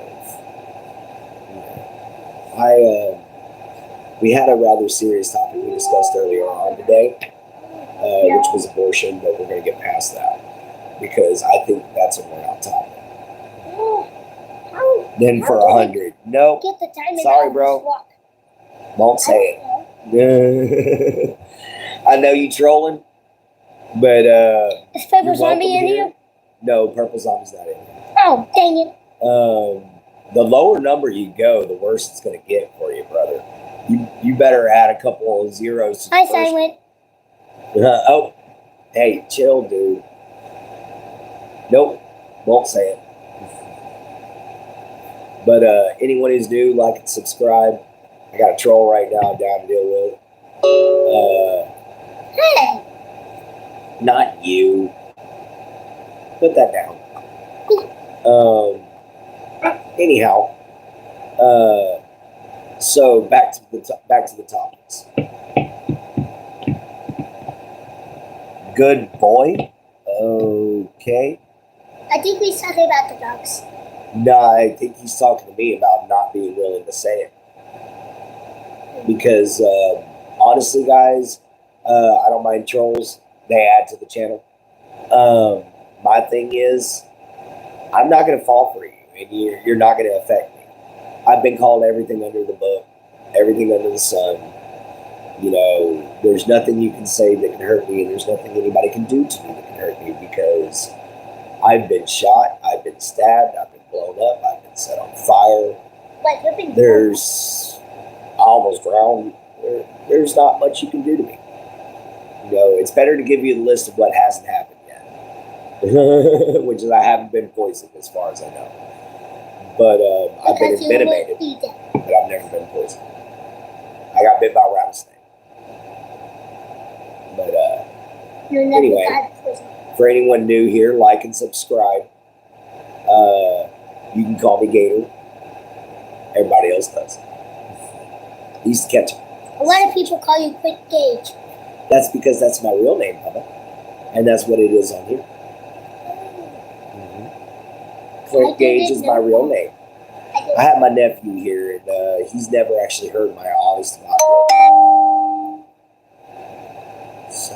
S1: We had a rather serious topic we discussed earlier on today, which was abortion, but we're going to get past that because I think that's a worn out topic. Then for 100, nope.
S2: Get the time.
S1: Sorry, bro.
S2: Walk.
S1: Won't say it. I know you trolling, but
S2: Is Purple
S1: you're
S2: Zombie
S1: welcome
S2: in here?
S1: No, Purple Zombie's not in here.
S2: Oh, dang it.
S1: The lower number you go, the worse it's going to get for you, brother. You better add a couple of zeros to the
S2: Hi,
S1: first.
S2: Silent.
S1: Oh, hey, chill, dude. Nope, won't say it. But anyone who's new, like and subscribe. I got a troll right now I'm down to deal with.
S2: Hey.
S1: Not you. Put that down. Anyhow, so back to the topics. Good boy. Okay.
S2: I think we talking about the dogs.
S1: No, I think he's talking to me about not being willing to say it. Because honestly, guys, I don't mind trolls. They add to the channel. My thing is, I'm not going to fall for you, and you're not going to affect me. I've been called everything under the book, everything under the sun. You know, there's nothing you can say that can hurt me, and there's nothing anybody can do to me that can hurt me, because I've been shot, I've been stabbed, I've been blown up, I've been set on fire.
S2: Like, you've been
S1: I almost drowned. There's not much you can do to me. You know, it's better to give you the list of what hasn't happened yet. Which is I haven't been poisoned as far as I know. But I've been envenomated, but I've never been poisoned. I got bit by a rattlesnake. But anyway, for anyone new here, like and subscribe. You can call me Gator. Everybody else does. I used to catch him.
S2: A lot of people call you Quick Gage.
S1: That's because that's my real name, Bubba. And that's what it is on here. Clint Gage is my real name. I have my nephew here, and he's never actually heard my honest about it. So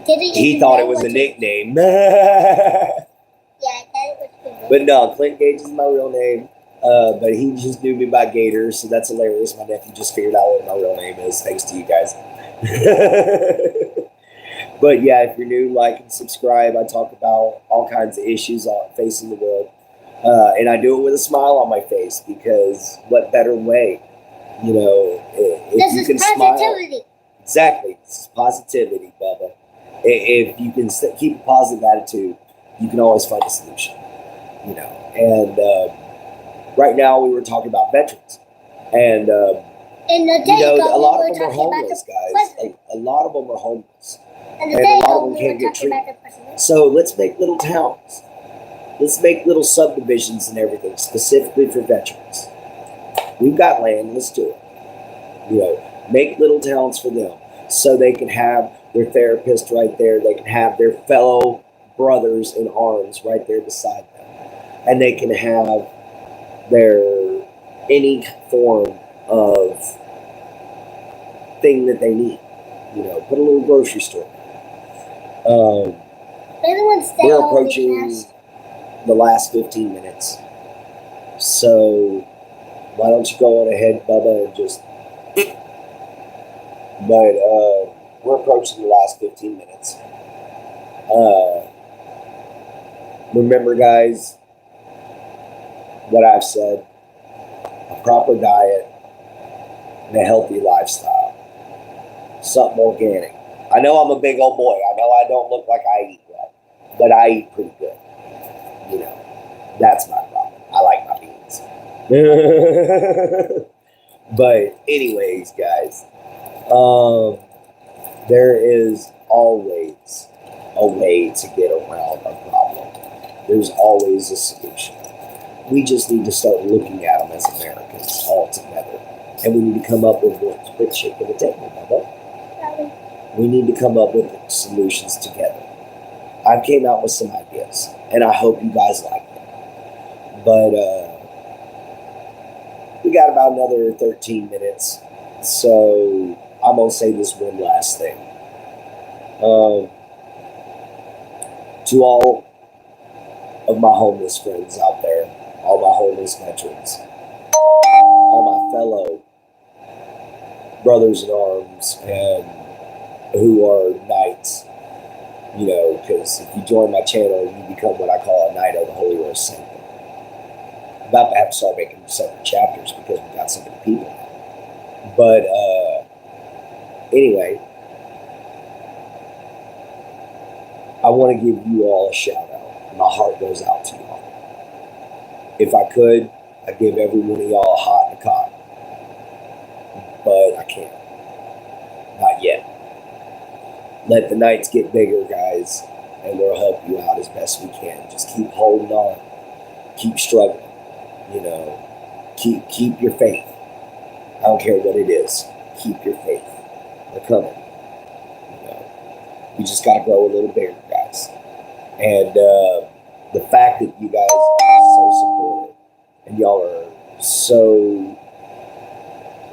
S1: he thought it was a nickname.
S2: Yeah, I thought it was good.
S1: But no, Clint Gage is my real name. But he just knew me by Gator, so that's hilarious. My nephew just figured out what my real name is, thanks to you guys. But yeah, if you're new, like and subscribe. I talk about all kinds of issues facing the world. And I do it with a smile on my face because what better way, if
S2: This
S1: you
S2: is
S1: can smile.
S2: positivity.
S1: Exactly. This is positivity, Bubba. If you can keep a positive attitude, you can always find a solution. And right now we were talking about veterans. And,
S2: And the day ago,
S1: a lot
S2: we
S1: of
S2: were
S1: them are
S2: talking about
S1: homeless,
S2: the
S1: guys.
S2: president.
S1: A lot of them are homeless.
S2: And the
S1: And
S2: day
S1: a lot
S2: ago,
S1: of them
S2: we were
S1: can't get
S2: talking about
S1: treatment.
S2: the president.
S1: So let's make little towns. Let's make little subdivisions and everything specifically for veterans. We've got land. Let's do it. Make little towns for them so they can have their therapist right there. They can have their fellow brothers in arms right there beside them. And they can have their any form of thing that they need. Put a little grocery store.
S2: Everyone stay
S1: We're
S2: home
S1: approaching
S2: because
S1: the last 15 minutes. So why don't you go on ahead, Bubba, and just... But we're approaching the last 15 minutes. Remember, guys, what I've said. A proper diet and a healthy lifestyle. Something organic. I know I'm a big old boy. I know I don't look like I eat well. But I eat pretty good. That's my problem. I like my beans. But anyways, guys, there is always a way to get around a problem. There's always a solution. We just need to start looking at them as Americans all together. And we need to come up with what's quick shape of the table, Bubba. We need to come up with solutions together. I came out with some ideas, and I hope you guys like them. But we got about another 13 minutes, so I'm going to say this one last thing. To all of my homeless friends out there, all my homeless veterans, all my fellow brothers in arms, and who are knights, because if you join my channel, you become what I call a Knight of the Holy Roast Saint. I'm about to have to start making separate chapters because we've got so many people. But anyway, I want to give you all a shout out. My heart goes out to y'all. If I could, I'd give every one of y'all a hot and a cot. But I can't. Not yet. Let the nights get bigger, guys, and we'll help you out as best we can. Just keep holding on. Keep struggling. Keep your faith. I don't care what it is. Keep your faith. They're coming. We just got to grow a little bigger, guys. And the fact that you guys are so supportive and y'all are so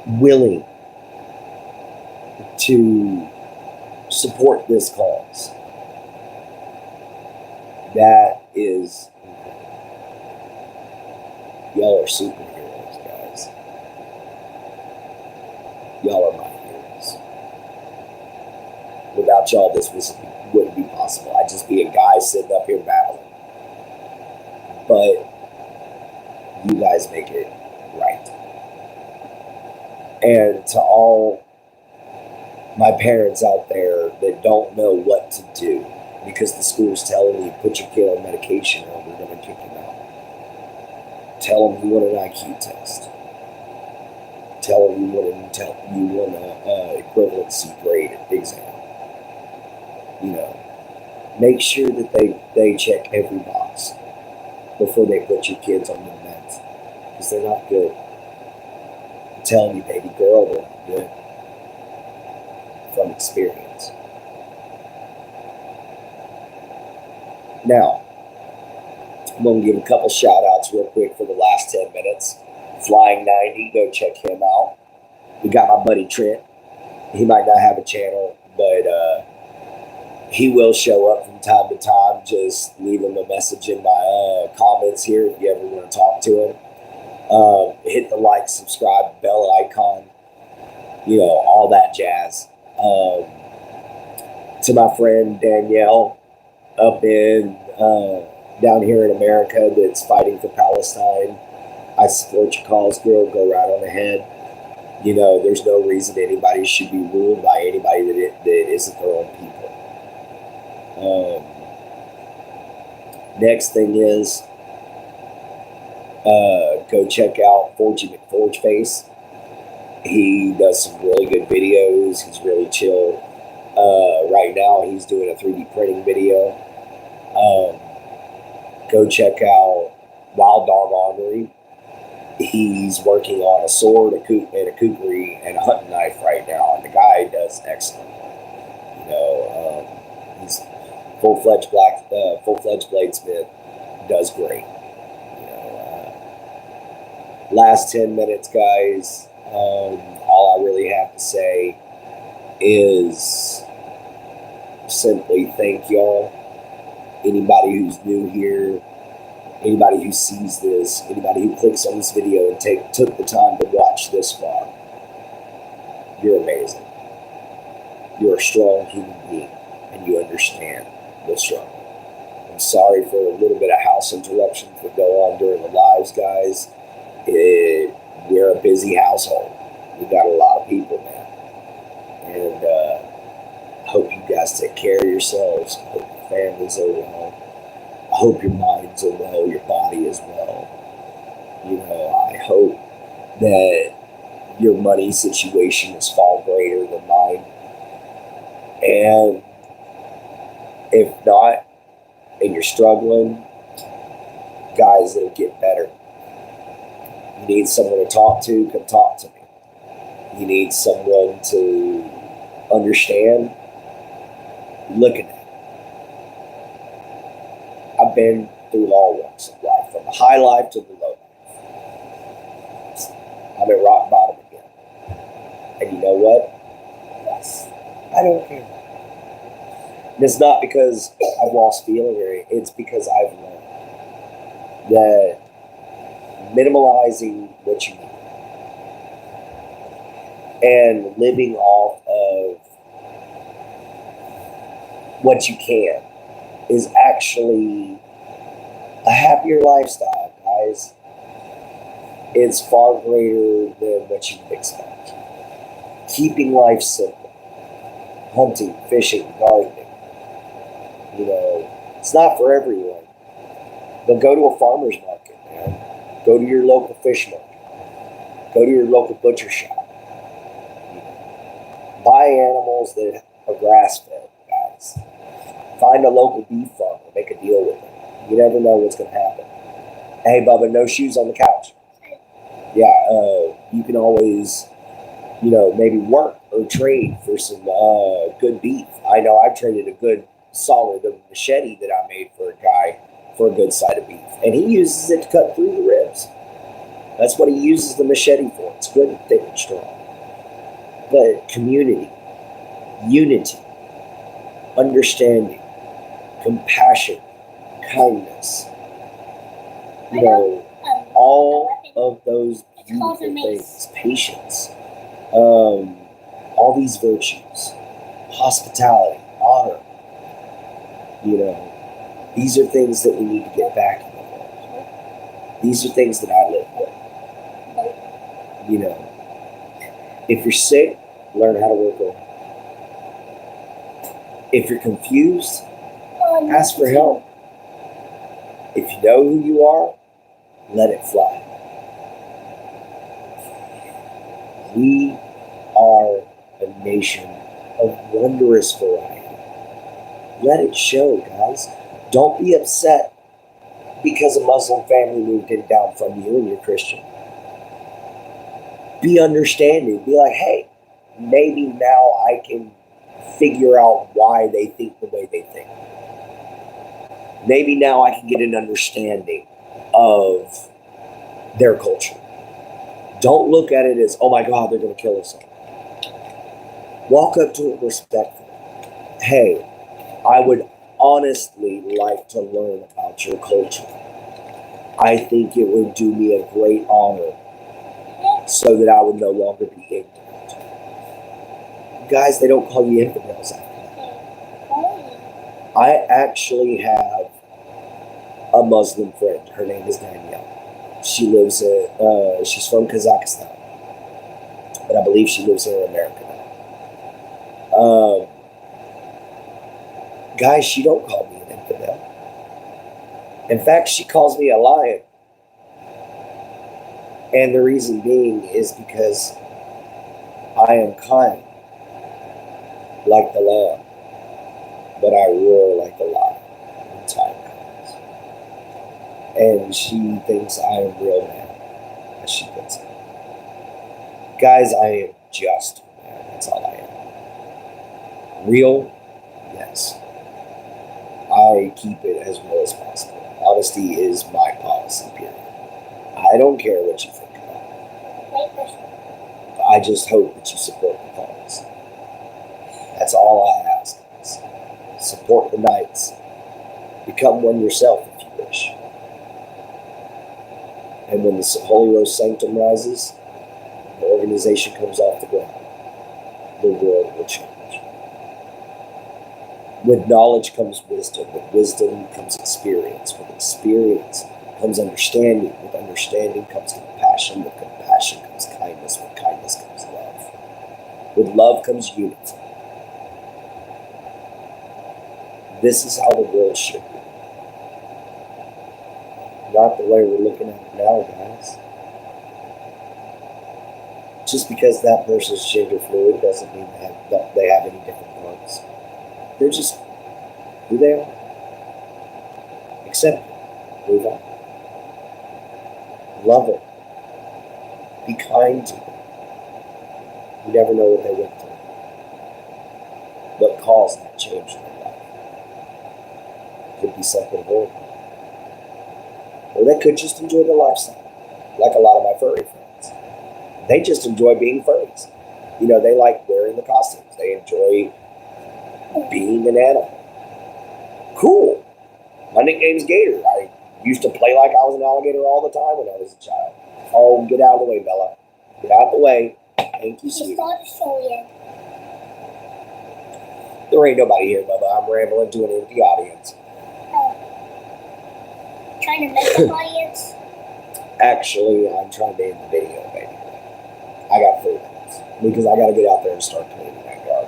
S1: willing to support this cause, that is, y'all are superheroes, guys. Y'all are my heroes. Without y'all, this wouldn't be possible. I'd just be a guy sitting up here battling. But you guys make it right. And to all my parents out there that don't know what to do because the school's telling you, put your kid on medication or we're going to kick him out. Tell them you want an IQ test. Tell them you want an equivalency grade exam. Make sure that they check every box before they put your kids on the meds because they're not good. I'm telling you, baby girl, they're not good. From experience. Now, I'm going to give a couple shout outs real quick for the last 10 minutes. Flying 90, go check him out. We got my buddy Trent. He might not have a channel, but he will show up from time to time. Just leave him a message in my comments here if you ever want to talk to him. Hit the like, subscribe, bell icon, all that jazz. To my friend Danielle up in down here in America that's fighting for Palestine. I support your cause, girl. Go right on ahead. You know, there's no reason anybody should be ruled by anybody that isn't their own people. Next thing is, go check out Forgy McForgeface. He does some really good videos. He's really chill. Right now, he's doing a 3D printing video. Go check out Wild Dog Augury. He's working on a sword, a kukri, and a hunting knife right now, and the guy does excellent. You know, he's full-fledged bladesmith, does great. You know, last 10 minutes, guys. All I really have to say is simply thank y'all. Anybody who's new here, anybody who sees this, anybody who clicks on this video and took the time to watch this far, you're amazing. You're a strong human being, and you understand the struggle. I'm sorry for a little bit of house interruptions that go on during the lives, guys. We're a busy household. We got a lot of people now. And I hope you guys take care of yourselves. I hope your families are well. I hope your minds are well, your body is well. You know, I hope that your money situation is far greater than mine. And if not, and you're struggling, guys, it'll get better. You need someone to talk to, come talk to me. You need someone to understand, look at it. I've been through all walks of life, from the high life to the low life. I'm at rock bottom again. And you know what? Yes, I don't care. And it's not because I've lost feeling, it's because I've learned that minimalizing what you need and living off of what you can is actually a happier lifestyle, guys. It's far greater than what you expect. Keeping life simple. Hunting, fishing, gardening. You know, it's not for everyone. But go to a farmer's market, man. Go to your local fish market. Go to your local butcher shop. Buy animals that are grass-fed, guys. Find a local beef farmer. Make a deal with them. You never know what's going to happen. Hey, Bubba, no shoes on the couch. Yeah, you can always, you know, maybe work or trade for some good beef. I know I've traded a good, solid machete that I made for a guy for a good side of beef. And he uses it to cut through the ribs. That's what he uses the machete for. It's good and thick and strong. But community, unity, understanding, compassion, kindness, you know, all of those beautiful things, patience, all these virtues, hospitality, honor, you know, these are things that we need to get back in the world. These are things that I live with. You know, if you're sick, learn how to work on it. If you're confused, ask for help. If you know who you are, let it fly. We are a nation of wondrous variety. Let it show, guys. Don't be upset because a Muslim family moved in down from you and you're Christian. Be understanding. Be like, hey, maybe now I can figure out why they think the way they think. Maybe now I can get an understanding of their culture. Don't look at it as, oh my God, they're going to kill us all. Walk up to it respectfully. Hey, I would honestly like to learn about your culture. I think it would do me a great honor so that I would no longer be ignorant. Guys, they don't call you infidels after that. I actually have a Muslim friend. Her name is Danielle. She lives in, she's from Kazakhstan, but I believe she lives here in America now. Guys, she don't call me an infidel. In fact, she calls me a lion. And the reason being is because I am kind, like the lamb, but I roar like the lion when time comes. And she thinks I am real man, as she puts it. Guys, I am just man. That's all I am. Real? Yes. I keep it as real as possible. Honesty is my policy, period. I don't care what you think about it. I just hope that you support the cause. That's all I ask. Support the Knights. Become one yourself if you wish. And when the Holy Rose Sanctum rises, the organization comes off the ground, the world will change. With knowledge comes wisdom. With wisdom comes experience. With experience comes understanding. With understanding comes compassion. With compassion comes kindness. With kindness comes love. With love comes unity. This is how the world should be. Not the way we're looking at it now, guys. Just because that person's gender fluid doesn't mean they have any different parts. They're just who they are. Accept it. Move on. Love it. Be kind to them. You never know what they went through. What caused that change in their life? Could be something horrible. Or they could just enjoy the lifestyle. Like a lot of my furry friends. They just enjoy being furries. You know, they like wearing the costumes. They enjoy being an animal. Cool. My nickname's Gator. I used to play like I was an alligator all the time when I was a child. Oh, get out of the way, Bella. Get out of the way. Thank you, sweetie. There ain't nobody here, Bubba. I'm rambling to an empty audience.
S2: Trying to make an audience?
S1: Actually, I'm trying to end the video, baby. I got 3 minutes. Because I got to get out there and start cleaning that yard.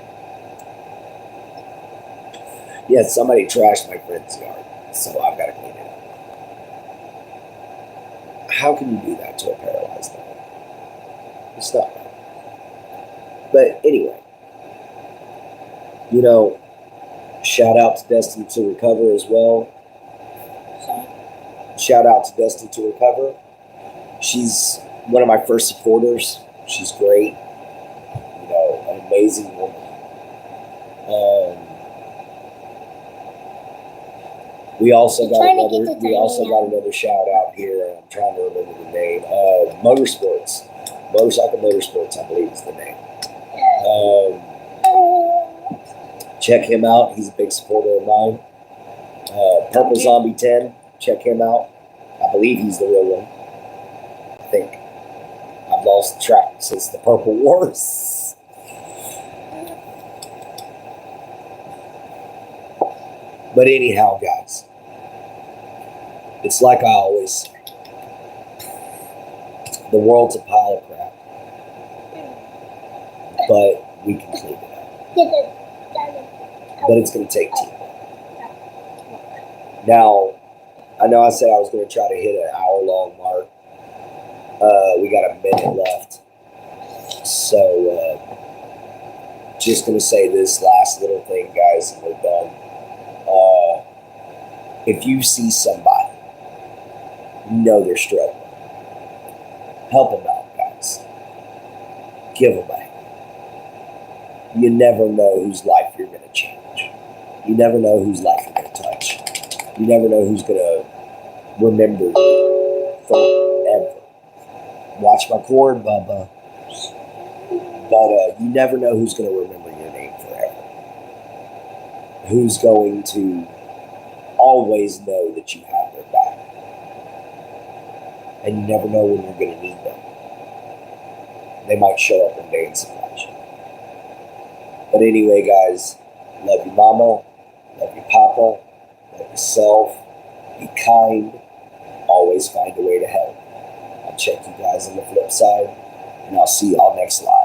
S1: Yeah, somebody trashed my friend's yard, so I've got to clean it up. How can you do that to a paralyzed dog? It's not right. But anyway, you know, shout out to Destined to Recover as well. Shout out to Destined to Recover. She's one of my first supporters. She's great. You know, an amazing woman. We also got another shout out here. I'm trying to remember the name. Motorsports. Motorcycle Motorsports, I believe is the name. Check him out. He's a big supporter of mine. Purple Zombie 10. Check him out. I believe he's the real one. I think. I've lost track since the Purple Wars. But anyhow, guys, it's like I always say. The world's a pile of crap. But we can clean it up. But it's going to take teamwork. Now, I know I said I was going to try to hit an hour-long mark. We got a minute left. So, just going to say this last little thing, guys, and we're done. If you see somebody, you know they're struggling, help them out, guys. Give them a hand. You never know whose life you're going to change. You never know whose life you're going to touch. You never know who's going to remember you forever. Watch my cord, Bubba. But you never know who's going to remember your name forever. Who's going to always know that you have their back. And you never know when you're going to need them. They might show up one day and surprise you. But anyway, guys, love you, Mama. Love you, Papa. Love yourself. be kind, always find a way to help. I'll check you guys on the flip side, and I'll see y'all next live.